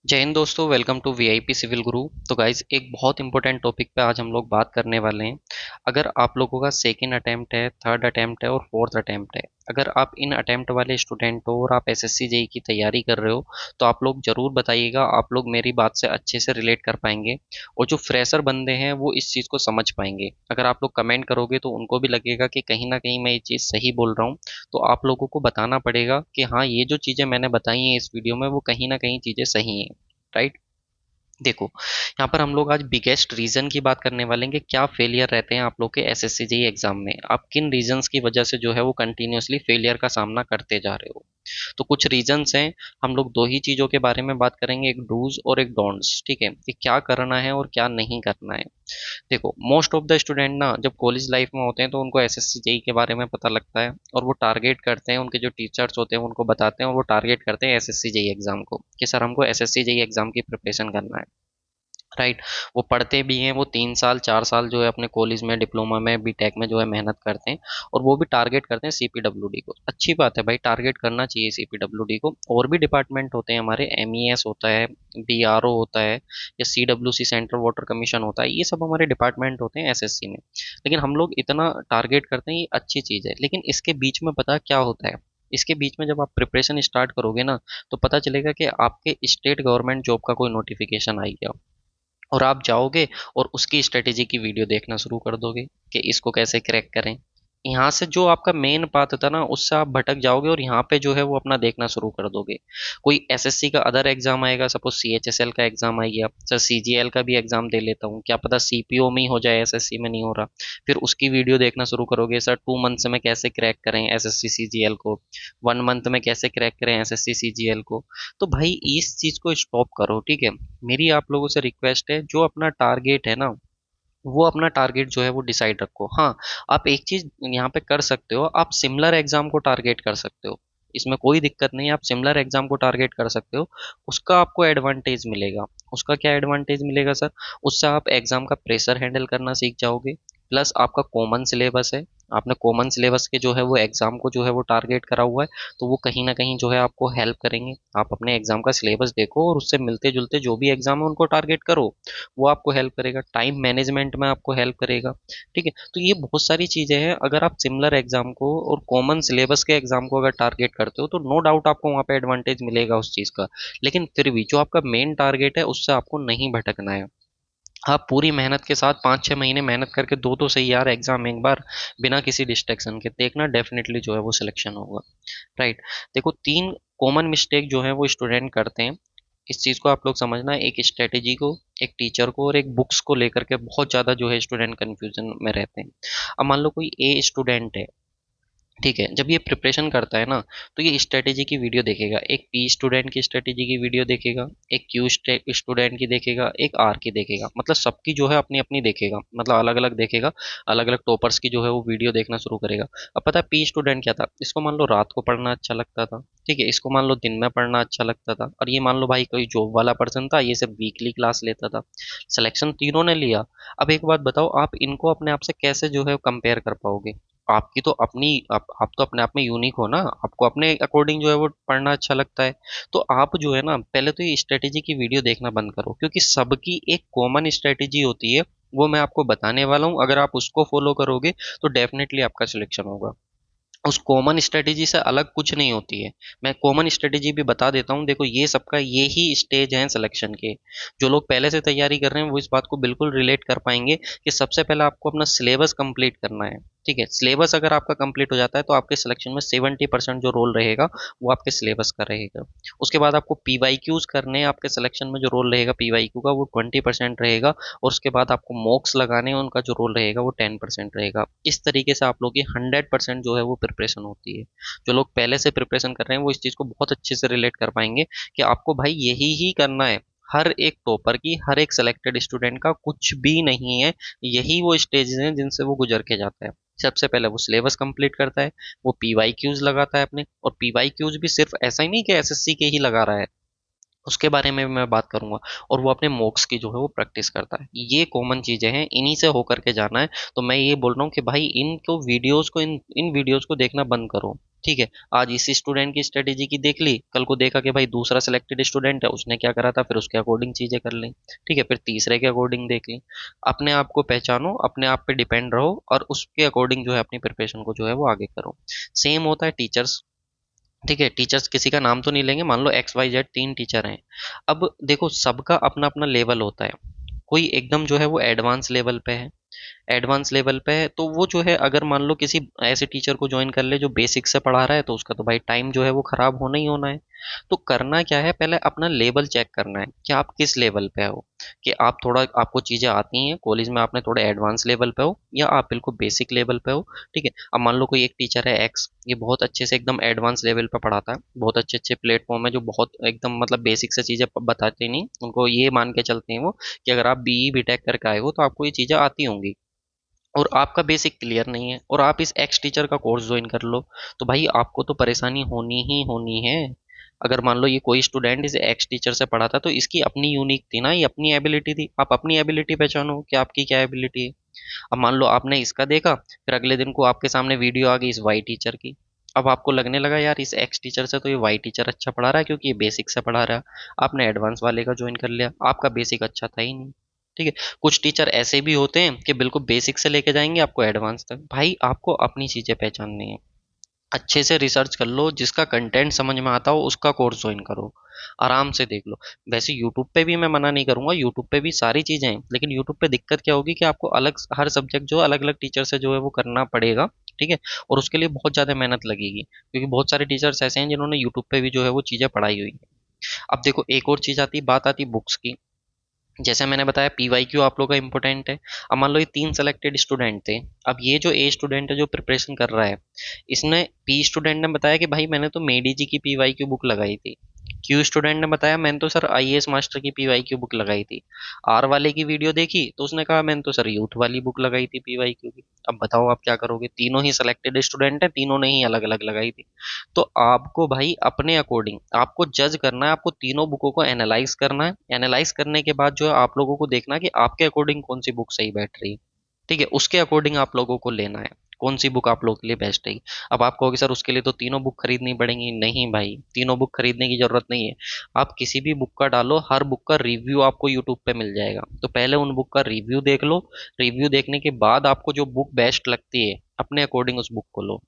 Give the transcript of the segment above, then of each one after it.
जय हिंद दोस्तों, welcome to VIP civil गुरु। तो गाइज एक बहुत इंपॉर्टेंट टॉपिक पे आज हम लोग बात करने वाले हैं। अगर आप लोगों का सेकेंड अटेम्प्ट है, थर्ड अटेम्प्ट है और फोर्थ अटेम्प्ट है, अगर आप इन अटेम्प्ट वाले स्टूडेंट हो और आप एसएससी जेई की तैयारी कर रहे हो, तो आप लोग जरूर बताइएगा। आप लोग मेरी बात से अच्छे से रिलेट कर पाएंगे और जो फ्रेशर बंदे हैं वो इस चीज़ को समझ पाएंगे। अगर आप लोग कमेंट करोगे तो उनको भी लगेगा कि कहीं ना कहीं मैं ये चीज़ सही बोल रहा हूँ। तो आप लोगों को बताना पड़ेगा कि हाँ, ये जो चीज़ें मैंने बताई हैं इस वीडियो में वो कहीं ना कहीं चीज़ें सही हैं। राइट। देखो, यहाँ पर हम लोग आज बिगेस्ट रीजन की बात करने वाले हैं कि क्या फेलियर रहते हैं आप लोग के एसएससी जेईई एग्जाम में। आप किन रीजंस की वजह से जो है वो कंटिन्यूअसली फेलियर का सामना करते जा रहे हो। तो कुछ रीजंस हैं। हम लोग दो ही चीज़ों के बारे में बात करेंगे, एक डूज और एक डोंट्स। ठीक है, कि क्या करना है और क्या नहीं करना है। देखो, मोस्ट ऑफ द स्टूडेंट ना जब कॉलेज लाइफ में होते हैं तो उनको एसएससी जेईई के बारे में पता लगता है और वो टारगेट करते हैं, उनके जो टीचर्स होते हैं उनको बताते हैं और वो टारगेट करते हैं एसएससी जेईई एग्जाम को कि सर हमको एसएससी जेईई एग्जाम की प्रिपरेशन करना है। राइट। वो पढ़ते भी हैं, वो 3 साल 4 साल जो है अपने कॉलेज में, डिप्लोमा में, बीटेक में जो है मेहनत करते हैं और वो भी टारगेट करते हैं सीपीडब्ल्यूडी को। अच्छी बात है भाई, टारगेट करना चाहिए सीपीडब्ल्यूडी को। और भी डिपार्टमेंट होते हैं हमारे, एमईएस होता है, बीआरओ होता है, या सीडब्ल्यूसी सेंट्रल वाटर कमीशन होता है, ये सब हमारे डिपार्टमेंट होते हैं एसएससी में। लेकिन हम लोग इतना टारगेट करते हैं, ये अच्छी चीज़ है। लेकिन इसके बीच में पता क्या होता है, इसके बीच में जब आप प्रिपरेशन स्टार्ट करोगे ना, तो पता चलेगा कि आपके स्टेट गवर्नमेंट जॉब का कोई नोटिफिकेशन आई गया और आप जाओगे और उसकी स्ट्रेटेजी की वीडियो देखना शुरू कर दोगे कि इसको कैसे क्रैक करें। यहाँ से जो आपका मेन पाथ था ना, उससे आप भटक जाओगे और यहाँ पे जो है वो अपना देखना शुरू कर दोगे। कोई एसएससी का अदर एग्जाम आएगा, सपोज सीएचएसएल का एग्जाम आ गया, सर सीजीएल का भी एग्जाम दे लेता हूँ, क्या पता सीपीओ में ही हो जाए, एसएससी में नहीं हो रहा। फिर उसकी वीडियो देखना शुरू करोगे, सर 2 मंथ्स में कैसे क्रैक करें एसएससी सीजीएल को, 1 मंथ में कैसे क्रैक करें एसएससी सीजीएल को। तो भाई इस चीज को स्टॉप करो, ठीक है। मेरी आप लोगों से रिक्वेस्ट है, जो अपना टारगेट है ना, वो अपना टारगेट जो है वो डिसाइड रखो। हाँ, आप एक चीज यहाँ पे कर सकते हो, आप सिमिलर एग्जाम को टारगेट कर सकते हो। इसमें कोई दिक्कत नहीं है, आप सिमिलर एग्जाम को टारगेट कर सकते हो। उसका आपको एडवांटेज मिलेगा। उसका क्या एडवांटेज मिलेगा सर? उससे आप एग्जाम का प्रेशर हैंडल करना सीख जाओगे। प्लस आपका कॉमन सिलेबस है, आपने कॉमन सिलेबस के जो है वो एग्जाम को जो है वो टारगेट करा हुआ है। तो वो कहीं ना कहीं जो है आपको हेल्प करेंगे। आप अपने एग्जाम का सिलेबस देखो और उससे मिलते जुलते जो भी एग्जाम है उनको टारगेट करो। वो आपको हेल्प करेगा, टाइम मैनेजमेंट में आपको हेल्प करेगा। ठीक है, तो ये बहुत सारी चीज़ें हैं। अगर आप सिमिलर एग्जाम को और कॉमन सिलेबस के एग्जाम को अगर टारगेट करते हो तो नो डाउट आपको वहाँ पे एडवांटेज मिलेगा उस चीज़ का। लेकिन फिर भी जो आपका मेन टारगेट है उससे आपको नहीं भटकना है। आप पूरी मेहनत के साथ 5-6 महीने मेहनत करके दो तो सही यार एग्जाम एक बार, बिना किसी डिस्ट्रैक्शन के देखना, डेफिनेटली जो है वो सिलेक्शन होगा। राइट। देखो, 3 कॉमन मिस्टेक जो है वो स्टूडेंट करते हैं। इस चीज़ को आप लोग समझना, एक स्ट्रेटेजी को, एक टीचर को और एक बुक्स को लेकर के बहुत ज़्यादा जो है स्टूडेंट कन्फ्यूजन में रहते हैं। अब मान लो कोई ए स्टूडेंट है, ठीक है, जब ये प्रिपरेशन करता है ना, तो ये स्ट्रेटेजी की वीडियो देखेगा, एक पी स्टूडेंट की स्ट्रेटेजी की वीडियो देखेगा, एक क्यू स्टूडेंट की देखेगा, एक आर की देखेगा, मतलब सबकी जो है अपनी अपनी देखेगा, मतलब अलग अलग देखेगा। अलग अलग टॉपर्स की जो है वो वीडियो देखना शुरू करेगा। अब पता है पी स्टूडेंट क्या था, इसको मान लो रात को पढ़ना अच्छा लगता था, ठीक है, इसको मान लो दिन में पढ़ना अच्छा लगता था, और ये मान लो भाई कोई जॉब वाला पर्सन था, ये सिर्फ वीकली क्लास लेता था। सिलेक्शन तीनों ने लिया। अब एक बात बताओ, आप इनको अपने आप से कैसे जो है कंपेयर कर पाओगे? आपकी तो अपनी, आप तो अपने आप में यूनिक हो ना, आपको अपने अकॉर्डिंग जो है वो पढ़ना अच्छा लगता है। तो आप जो है ना, पहले तो ये स्ट्रेटेजी की वीडियो देखना बंद करो, क्योंकि सबकी एक कॉमन स्ट्रेटेजी होती है। वो मैं आपको बताने वाला हूँ, अगर आप उसको फॉलो करोगे तो डेफिनेटली आपका सिलेक्शन होगा। उस कॉमन स्ट्रेटेजी से अलग कुछ नहीं होती है। मैं कॉमन स्ट्रेटेजी भी बता देता हूँ। देखो, ये सबका ये ही स्टेज है सिलेक्शन के। जो लोग पहले से तैयारी कर रहे हैं वो इस बात को बिल्कुल रिलेट कर पाएंगे कि सबसे पहले आपको अपना सिलेबस कंप्लीट करना है। ठीक है, सिलेबस अगर आपका कंप्लीट हो जाता है तो आपके सिलेक्शन में 70% जो रोल रहेगा वो आपके सिलेबस का रहेगा। उसके बाद आपको पीवाईक्यूज करने हैं, आपके सिलेक्शन में जो रोल रहेगा पीवाईक्यू का वो 20% रहेगा। और उसके बाद आपको मॉक्स लगाने हैं, उनका जो रोल रहेगा वो 10% रहेगा। इस तरीके से आप लोग की 100% जो है वो प्रिपरेशन होती है। जो लोग पहले से प्रिपरेशन कर रहे हैं वो इस चीज़ को बहुत अच्छे से रिलेट कर पाएंगे कि आपको भाई यही ही करना है। हर एक टॉपर की, हर एक सेलेक्टेड स्टूडेंट का कुछ भी नहीं है। यही वो स्टेजेस हैं जिनसे वो गुजर के जाता है। सबसे पहले वो सिलेबस कंप्लीट करता है, वो पीवाई क्यूज लगाता है अपने, और पीवाई क्यूज भी सिर्फ ऐसा ही नहीं कि एसएससी के ही लगा रहा है। उसके बारे में भी मैं बात करूंगा। और वो अपने मॉक्स की जो है वो प्रैक्टिस करता है। ये कॉमन चीजें हैं, इन्हीं से होकर के जाना है। तो मैं ये बोल रहा हूँ कि भाई इनको वीडियोस को इन इन वीडियोस को देखना बंद करो। ठीक है, आज इसी स्टूडेंट की स्ट्रेटेजी की देख ली, कल को देखा कि भाई दूसरा सिलेक्टेड स्टूडेंट है उसने क्या करा था, फिर उसके अकॉर्डिंग चीजें कर ली। ठीक है, फिर तीसरे के अकॉर्डिंग देख ली। अपने आप को पहचानो, अपने आप पे डिपेंड रहो, और उसके अकॉर्डिंग जो है अपनी प्रिपरेशन को जो है वो आगे करो। सेम होता है टीचर्स। ठीक है, टीचर्स किसी का नाम तो नहीं लेंगे, मान लो एक्स वाई जेड तीन टीचर हैं। अब देखो सबका अपना अपना लेवल होता है। कोई एकदम जो है वो एडवांस लेवल पे है, एडवांस लेवल पे है, तो वो जो है अगर मान लो किसी ऐसे टीचर को ज्वाइन कर ले जो बेसिक से पढ़ा रहा है, तो उसका तो भाई टाइम जो है वो खराब होना ही होना है। तो करना क्या है, पहले अपना लेवल चेक करना है कि आप किस लेवल पे हो, कि आप थोड़ा आपको चीज़ें आती हैं कॉलेज में, आपने थोड़े एडवांस लेवल पे हो, या आप बिल्कुल बेसिक लेवल पे हो। ठीक है, अब मान लो कोई एक टीचर है एक्स, ये बहुत अच्छे से एकदम एडवांस लेवल पे पढ़ाता है, बहुत अच्छे अच्छे प्लेटफॉर्म है जो बहुत एकदम मतलब बेसिक से चीज़ें बताते नहीं, उनको ये मान के चलते हैं वो कि अगर आप बीई बीटेक करके आए हो तो आपको ये चीज़ें आती होंगी, और आपका बेसिक क्लियर नहीं है, और आप इस एक्स टीचर का कोर्स ज्वाइन कर लो, तो भाई आपको तो परेशानी होनी ही होनी है। अगर मान लो ये कोई स्टूडेंट इस एक्स टीचर से पढ़ा था, तो इसकी अपनी यूनिक थी ना, ये अपनी एबिलिटी थी, आप अपनी एबिलिटी पहचानो कि आपकी क्या एबिलिटी है। अब मान लो आपने इसका देखा, फिर अगले दिन को आपके सामने वीडियो आ गई इस वाई टीचर की। अब आपको लगने लगा यार इस एक्स टीचर से तो ये वाई टीचर अच्छा पढ़ा रहा है क्योंकि ये बेसिक से पढ़ा रहा है। आपने एडवांस वाले का ज्वाइन कर लिया, आपका बेसिक अच्छा था ही नहीं। ठीक है, कुछ टीचर ऐसे भी होते हैं कि बिल्कुल बेसिक से लेके जाएंगे आपको एडवांस तक। भाई आपको अपनी चीजें पहचाननी है, अच्छे से रिसर्च कर लो, जिसका कंटेंट समझ में आता हो उसका कोर्स ज्वाइन करो, आराम से देख लो। वैसे यूट्यूब पे भी मैं मना नहीं करूंगा, यूट्यूब पे भी सारी चीजें हैं, लेकिन यूट्यूब पे दिक्कत क्या होगी कि आपको अलग हर सब्जेक्ट जो अलग अलग टीचर से जो है वो करना पड़ेगा। ठीक है, और उसके लिए बहुत ज़्यादा मेहनत लगेगी, क्योंकि बहुत सारे टीचर्स ऐसे हैं जिन्होंने यूट्यूब पे भी जो है वो चीज़ें पढ़ाई हुई है। अब देखो एक और चीज़ आती, बात आती बुक्स की। जैसे मैंने बताया पीवाईक्यू आप लोग का इंपॉर्टेंट है। अब मान लो ये तीन सेलेक्टेड स्टूडेंट थे। अब ये जो ए स्टूडेंट है जो प्रिपरेशन कर रहा है, इसने पी स्टूडेंट ने बताया कि भाई मैंने तो मेडी जी की पीवाईक्यू बुक लगाई थी। क्यू स्टूडेंट ने बताया मैंने तो सर आईएएस मास्टर की पीवाईक्यू बुक लगाई थी। आर वाले की वीडियो देखी तो उसने कहा मैंने तो सर यूथ वाली बुक लगाई थी पीवाईक्यू की। अब बताओ आप क्या करोगे, तीनों ही सेलेक्टेड स्टूडेंट है, तीनों ने ही अलग अलग लगाई थी। तो आपको भाई अपने अकॉर्डिंग आपको जज करना है, आपको तीनों बुकों को एनालाइज करना है। एनालाइज करने के बाद जो है आप लोगों को देखना है कि आपके अकॉर्डिंग कौन सी बुक सही बैठ रही है। ठीक है, उसके अकॉर्डिंग आप लोगों को लेना है कौन सी बुक आप लोगों के लिए बेस्ट है। अब आप कहोगे सर उसके लिए तो तीनों बुक खरीदनी पड़ेंगी, नहीं भाई तीनों बुक खरीदने की जरूरत नहीं है। आप किसी भी बुक का डालो, हर बुक का रिव्यू आपको यूट्यूब पे मिल जाएगा, तो पहले उन बुक का रिव्यू देख लो। रिव्यू देखने के बाद आपको जो बुक बेस्ट लगती है अपने अकॉर्डिंग उस बुक को लो।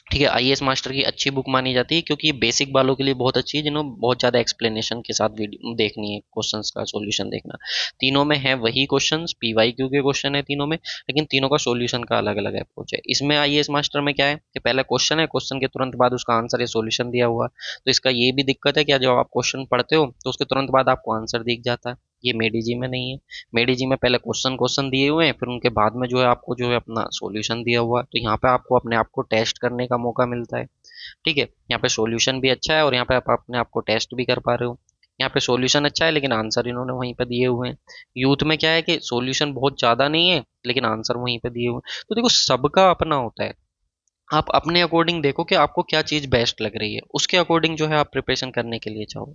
ठीक है, आईएएस मास्टर की अच्छी बुक मानी जाती है क्योंकि ये बेसिक वालों के लिए बहुत अच्छी है, जिन्होंने बहुत ज़्यादा एक्सप्लेनेशन के साथ वीडियो देखनी है, क्वेश्चंस का सॉल्यूशन देखना। तीनों में है वही क्वेश्चंस, पीवाईक्यू के क्वेश्चन है तीनों में, लेकिन तीनों का सॉल्यूशन का अलग अलग अप्रोच है। इसमें आईएएस मास्टर में क्या है कि पहला क्वेश्चन है, क्वेश्चन के तुरंत बाद उसका आंसर या सॉल्यूशन दिया हुआ है। तो इसका ये भी दिक्कत है कि जब आप क्वेश्चन पढ़ते हो तो उसके तुरंत बाद आपको आंसर दिख जाता है। ये मेडी जी में नहीं है। मेडी जी में पहले क्वेश्चन क्वेश्चन दिए हुए हैं, फिर उनके बाद में जो है आपको जो है अपना सॉल्यूशन दिया हुआ है, तो यहाँ पे आपको अपने आप को टेस्ट करने का मौका मिलता है। ठीक है, यहाँ पे सॉल्यूशन भी अच्छा है और यहाँ पे आप अपने आप को टेस्ट भी कर पा रहे हो। यहाँ पे सॉल्यूशन अच्छा है लेकिन आंसर इन्होंने वहीं पे दिए हुए हैं। यूथ में क्या है कि सॉल्यूशन बहुत ज़्यादा नहीं है लेकिन आंसर वहीं पे दिए हुए हैं। तो देखो सबका अपना होता है, आप अपने अकॉर्डिंग देखो कि आपको क्या चीज़ बेस्ट लग रही है, उसके अकॉर्डिंग जो है आप प्रिपरेशन करने के लिए चाहो।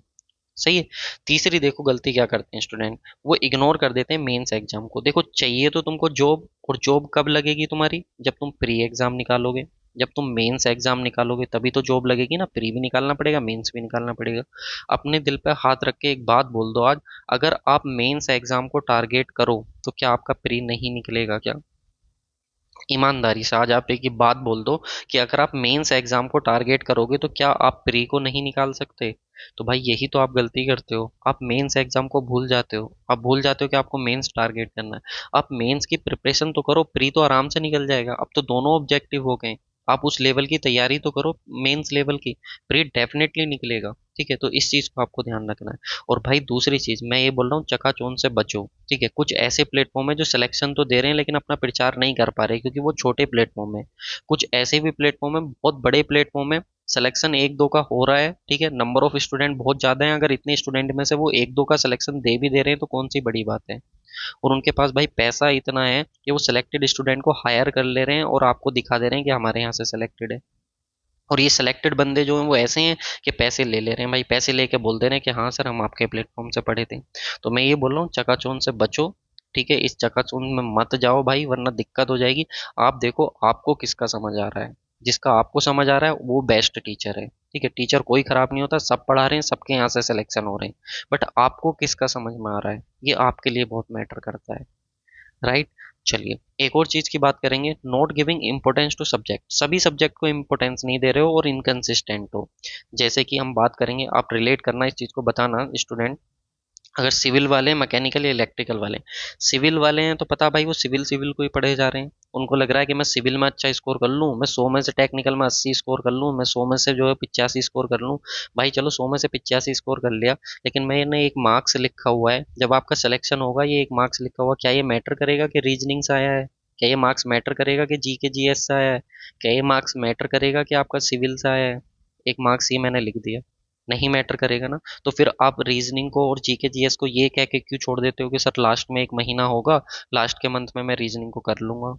सही है। तीसरी देखो गलती क्या करते हैं स्टूडेंट, वो इग्नोर कर देते हैं मेंस एग्जाम को। देखो चाहिए तो तुमको जॉब, और जॉब कब लगेगी तुम्हारी, जब तुम प्री एग्जाम निकालोगे। जब तुम मेंस एग्जाम निकालोगे तभी तो जॉब लगेगी ना, प्री भी निकालना पड़ेगा मेंस भी निकालना पड़ेगा। अपने दिल पे हाथ रख के एक बात बोल दो आज, अगर आप मेंस एग्जाम को टारगेट करो तो क्या आपका प्री नहीं निकलेगा क्या? ईमानदारी से आज आप एक ही बात बोल दो कि अगर आप मेंस एग्जाम को टारगेट करोगे तो क्या आप प्री को नहीं निकाल सकते? तो भाई यही तो आप गलती करते हो, आप मेंस एग्जाम को भूल जाते हो, आप भूल जाते हो कि आपको मेंस टारगेट करना है। आप मेंस की प्रिपरेशन तो करो, प्री तो आराम से निकल जाएगा, अब तो दोनों ऑब्जेक्टिव हो गए। आप उस लेवल की तैयारी तो करो मेंस लेवल की, प्री डेफिनेटली निकलेगा। ठीक है, तो इस चीज को आपको ध्यान रखना है। और भाई दूसरी चीज मैं ये बोल रहा हूँ, चकाचौंध से बचो। ठीक है, कुछ ऐसे प्लेटफॉर्म है जो सिलेक्शन तो दे रहे हैं लेकिन अपना प्रचार नहीं कर पा रहे क्योंकि वो छोटे प्लेटफॉर्म है। कुछ ऐसे भी प्लेटफॉर्म है बहुत बड़े प्लेटफॉर्म है, सिलेक्शन एक दो का हो रहा है। ठीक है, नंबर ऑफ स्टूडेंट बहुत ज्यादा है, अगर इतने स्टूडेंट में से वो एक दो का सिलेक्शन दे भी दे रहे हैं तो कौन सी बड़ी बात है। और उनके पास भाई पैसा इतना है कि वो सिलेक्टेड स्टूडेंट को हायर कर ले रहे हैं और आपको दिखा दे रहे हैं कि हमारे यहाँ से सिलेक्टेड है। और ये सिलेक्टेड बंदे जो हैं वो ऐसे हैं कि पैसे ले ले रहे हैं भाई, पैसे लेके बोल दे रहे हैं कि हाँ सर हम आपके प्लेटफॉर्म से पढ़े थे। तो मैं ये बोल रहा हूँ चकाचौंध से बचो, ठीक है, इस चकाचौंध में मत जाओ भाई, वरना दिक्कत हो जाएगी। आप देखो आपको किसका समझ आ रहा है, जिसका आपको समझ आ रहा है वो बेस्ट टीचर है, ठीक है, टीचर कोई खराब नहीं होता, सब पढ़ा रहे हैं, सबके यहाँ से सिलेक्शन हो रहे हैं, बट आपको किसका समझ में आ रहा है ये आपके लिए बहुत मैटर करता है, राइट। चलिए एक और चीज की बात करेंगे, not giving importance to subject, सभी सब्जेक्ट को इंपॉर्टेंस नहीं दे रहे हो और इनकंसिस्टेंट हो। जैसे कि हम बात करेंगे, आप रिलेट करना इस चीज को, बताना स्टूडेंट, अगर सिविल वाले मैकेनिकल या इलेक्ट्रिकल वाले, सिविल वाले हैं तो पता भाई वो सिविल सिविल को ही पढ़े जा रहे हैं, उनको लग रहा है कि मैं सिविल में अच्छा स्कोर कर लूँ, मैं 100 में से टेक्निकल में 80 स्कोर कर लूँ, मैं 100 में से जो है 85 स्कोर कर लूँ। भाई चलो 100 में से 85 स्कोर कर लिया, लेकिन मैंने एक मार्क्स लिखा हुआ है, जब आपका सिलेक्शन होगा ये एक मार्क्स लिखा हुआ, क्या ये मैटर करेगा कि रीजनिंग से आया है? क्या ये मार्क्स मैटर करेगा कि जी के जी एस से आया है? क्या ये मार्क्स मैटर करेगा कि आपका सिविल से आया है? एक मार्क्स ये मैंने लिख दिया, नहीं मैटर करेगा ना। तो फिर आप रीजनिंग को और जीके जीएस को ये कह के क्यों छोड़ देते हो कि सर लास्ट में एक महीना होगा, लास्ट के मंथ में मैं रीजनिंग को कर लूंगा?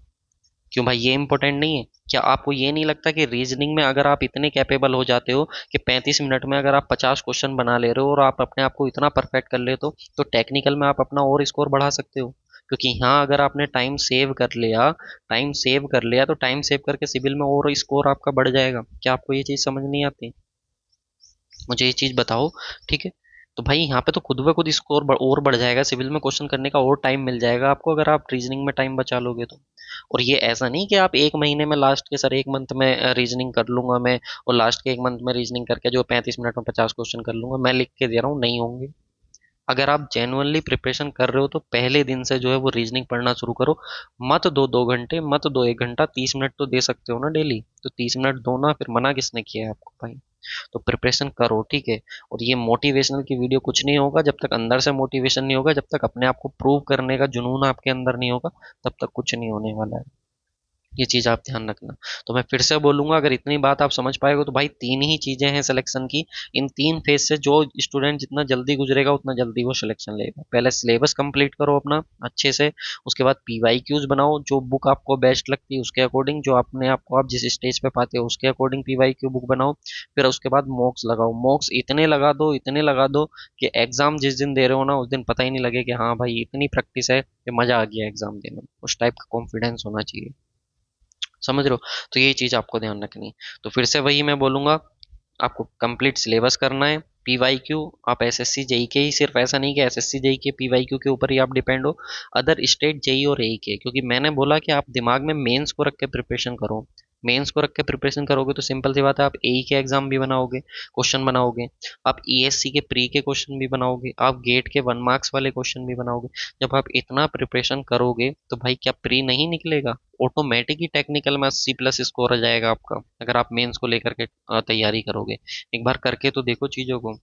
क्यों भाई ये इंपॉर्टेंट नहीं है? क्या आपको ये नहीं लगता कि रीजनिंग में अगर आप इतने कैपेबल हो जाते हो कि 35 मिनट में अगर आप 50 क्वेश्चन बना ले रहे हो और आप अपने आप को इतना परफेक्ट कर लेते हो, तो टेक्निकल में आप अपना और स्कोर बढ़ा सकते हो? क्योंकि यहाँ अगर आपने टाइम सेव कर लिया, टाइम सेव कर लिया, तो टाइम सेव करके सिविल में और स्कोर आपका बढ़ जाएगा। क्या आपको ये चीज़ समझ नहीं आती? मुझे ये चीज़ बताओ, ठीक है। तो भाई यहाँ पे तो खुद ब खुद स्कोर और बढ़ जाएगा, सिविल में क्वेश्चन करने का और टाइम मिल जाएगा आपको अगर आप रीजनिंग में टाइम बचा लोगे तो। और ये ऐसा नहीं कि आप एक महीने में लास्ट के सर एक मंथ में रीजनिंग कर लूंगा मैं, और लास्ट के एक मंथ में रीजनिंग करके जो 35 मिनट में 50 क्वेश्चन कर लूंगा, मैं लिख के दे रहा हूँ नहीं होंगे। अगर आप जेन्युइनली प्रिपरेशन कर रहे हो तो पहले दिन से जो है वो रीजनिंग पढ़ना शुरू करो। मत दो 2 घंटे, मत दो 1 घंटा, 30 मिनट तो दे सकते हो ना डेली, तो 30 मिनट दो ना, फिर मना किसने किया है आपको भाई? तो प्रिपरेशन करो, ठीक है। और ये मोटिवेशनल की वीडियो कुछ नहीं होगा जब तक अंदर से मोटिवेशन नहीं होगा, जब तक अपने आप को प्रूव करने का जुनून आपके अंदर नहीं होगा, तब तक कुछ नहीं होने वाला है। ये चीज़ आप ध्यान रखना। तो मैं फिर से बोलूंगा, अगर इतनी बात आप समझ पाएगा तो भाई तीन ही चीज़ें हैं सिलेक्शन की। इन तीन फेज से जो स्टूडेंट जितना जल्दी गुजरेगा उतना जल्दी वो सिलेक्शन लेगा। पहले सिलेबस कंप्लीट करो अपना अच्छे से, उसके बाद पीवाईक्यूज बनाओ, जो बुक आपको बेस्ट लगती है उसके अकॉर्डिंग, जो अपने आपको आप जिस स्टेज पे पाते हो उसके अकॉर्डिंग पीवाईक्यू बुक बनाओ। फिर उसके बाद मॉक्स लगाओ, मॉक्स इतने लगा दो, इतने लगा दो कि एग्जाम जिस दिन दे रहे हो ना उस दिन पता ही नहीं लगे कि हाँ भाई इतनी प्रैक्टिस है कि मजा आ गया एग्जाम देने में। उस टाइप का कॉन्फिडेंस होना चाहिए, समझ रहे हो? तो ये चीज़ आपको ध्यान रखनी है। तो फिर से वही मैं बोलूँगा, आपको कंप्लीट सिलेबस करना है। पीवाईक्यू आप एसएससी जेई के ही, सिर्फ ऐसा नहीं कि एसएससी जेई के पीवाईक्यू के ऊपर ही आप डिपेंड हो, अदर स्टेट जेई और एई के, क्योंकि मैंने बोला कि आप दिमाग में मेंस को रख के प्रिपरेशन करो। मेंस को रख के प्रिपरेशन करोगे तो सिंपल सी बात है, आप एई के एग्जाम भी बनाओगे, क्वेश्चन बनाओगे, आप ईएससी के प्री के क्वेश्चन भी बनाओगे, आप गेट के 1 मार्क्स वाले क्वेश्चन भी बनाओगे। जब आप इतना प्रिपरेशन करोगे तो भाई क्या प्री नहीं निकलेगा? ऑटोमेटिक ही टेक्निकल में 80+ स्कोर आ जाएगा आपका, अगर आप मेंस को लेकर के तैयारी करोगे। एक बार करके तो देखो चीज़ों को,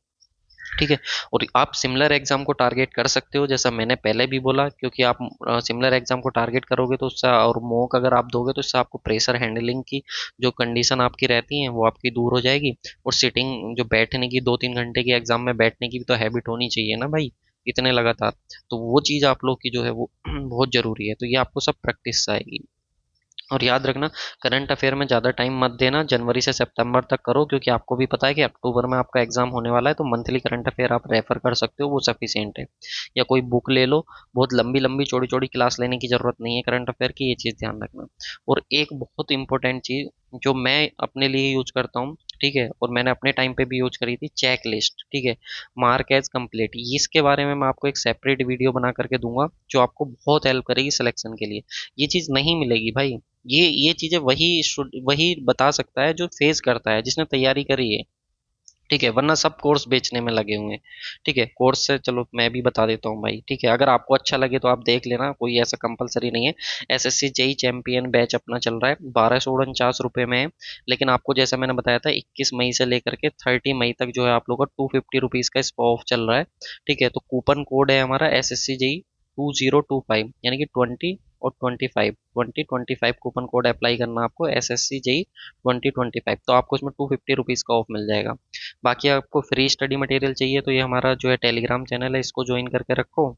ठीक है। और आप सिमिलर एग्जाम को टारगेट कर सकते हो, जैसा मैंने पहले भी बोला, क्योंकि आप सिमिलर एग्जाम को टारगेट करोगे तो उससे, और मॉक अगर आप दोगे तो इससे आपको प्रेशर हैंडलिंग की जो कंडीशन आपकी रहती है वो आपकी दूर हो जाएगी। और सिटिंग जो बैठने की 2-3 घंटे की एग्जाम में बैठने की भी तो हैबिट होनी चाहिए ना भाई, इतने लगातार। तो वो चीज़ आप लोग की जो है वो बहुत ज़रूरी है, तो ये आपको सब प्रैक्टिस से आएगी। और याद रखना, करंट अफेयर में ज़्यादा टाइम मत देना, जनवरी से सितंबर तक करो, क्योंकि आपको भी पता है कि अक्टूबर में आपका एग्जाम होने वाला है, तो मंथली करंट अफेयर आप रेफर कर सकते हो, वो सफिशियंट है। या कोई बुक ले लो, बहुत लंबी लंबी चौड़ी चौड़ी क्लास लेने की ज़रूरत नहीं है करंट अफेयर की, ये चीज़ ध्यान रखना। और एक बहुत इंपॉर्टेंट चीज़ जो मैं अपने लिए यूज करता हूँ, ठीक है, और मैंने अपने टाइम पे भी यूज करी थी, चेक लिस्ट, ठीक है, मार्क एज कंप्लीट, इसके बारे में मैं आपको एक सेपरेट वीडियो बना करके दूंगा जो आपको बहुत हेल्प करेगी सिलेक्शन के लिए। ये चीज़ नहीं मिलेगी भाई, ये चीजें वही बता सकता है जो फेस करता है, जिसने तैयारी करी है, ठीक है, वरना सब कोर्स बेचने में लगे हुए हैं। ठीक है, कोर्स से चलो मैं भी बता देता हूँ भाई, ठीक है, अगर आपको अच्छा लगे तो आप देख लेना, कोई ऐसा कंपलसरी नहीं है। एसएससी जेई चैंपियन बैच अपना चल रहा है, 1249 रुपये में है। लेकिन आपको जैसा मैंने बताया था 21 मई से लेकर के 30 मई तक जो है आप लोग का 250 रुपीज़ का इस ऑफ चल रहा है। ठीक है, तो कूपन कोड है हमारा SSC JEE 2025, यानी कि 20 और 25 कूपन कोड अप्लाई करना आपको, SSC JEE 2025, तो आपको इसमें 250 रुपीज़ का ऑफ मिल जाएगा। बाकी आपको फ्री स्टडी मटेरियल चाहिए तो ये हमारा जो है टेलीग्राम चैनल है, इसको ज्वाइन करके रखो।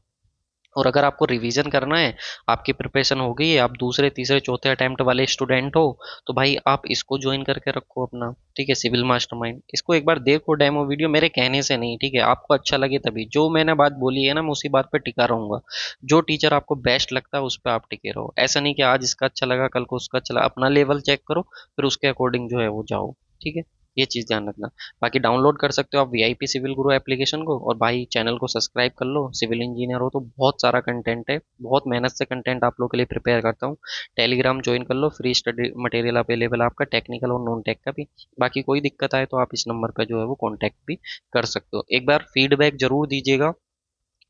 और अगर आपको रिवीजन करना है, आपकी प्रिपरेशन हो गई है, आप दूसरे तीसरे चौथे अटेम्प्ट वाले स्टूडेंट हो, तो भाई आप इसको ज्वाइन करके रखो अपना। ठीक है, सिविल मास्टरमाइंड, इसको एक बार देखो डेमो वीडियो, मेरे कहने से नहीं, ठीक है, आपको अच्छा लगे तभी। जो मैंने बात बोली है ना, मैं उसी बात पे टिका रहूंगा। जो टीचर आपको बेस्ट लगता है उस पर आप टिके रहो। ऐसा नहीं कि आज इसका अच्छा लगा कल को उसका अच्छा लगा, अपना लेवल चेक करो, फिर उसके अकॉर्डिंग जो है वो जाओ। ठीक है, ये चीज़ ध्यान रखना। बाकी डाउनलोड कर सकते हो आप वीआईपी सिविल गुरु एप्लीकेशन को, और भाई चैनल को सब्सक्राइब कर लो। सिविल इंजीनियर हो तो बहुत सारा कंटेंट है, बहुत मेहनत से कंटेंट आप लोग के लिए प्रिपेयर करता हूँ। टेलीग्राम ज्वाइन कर लो, फ्री स्टडी मटेरियल अवेलेबल है आपका, टेक्निकल और नॉन टेक का भी। बाकी कोई दिक्कत आए तो आप इस नंबर पर जो है वो कॉन्टैक्ट भी कर सकते हो। एक बार फीडबैक जरूर दीजिएगा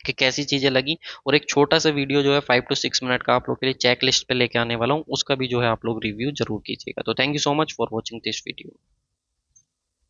कि कैसी चीज़ें लगी। और एक छोटा सा वीडियो जो है 5 to 6 मिनट का आप लोग के लिए चेक लिस्ट पे लेके आने वाला हूँ, उसका भी जो है आप लोग रिव्यू जरूर कीजिएगा। तो thank you so much for watching this video.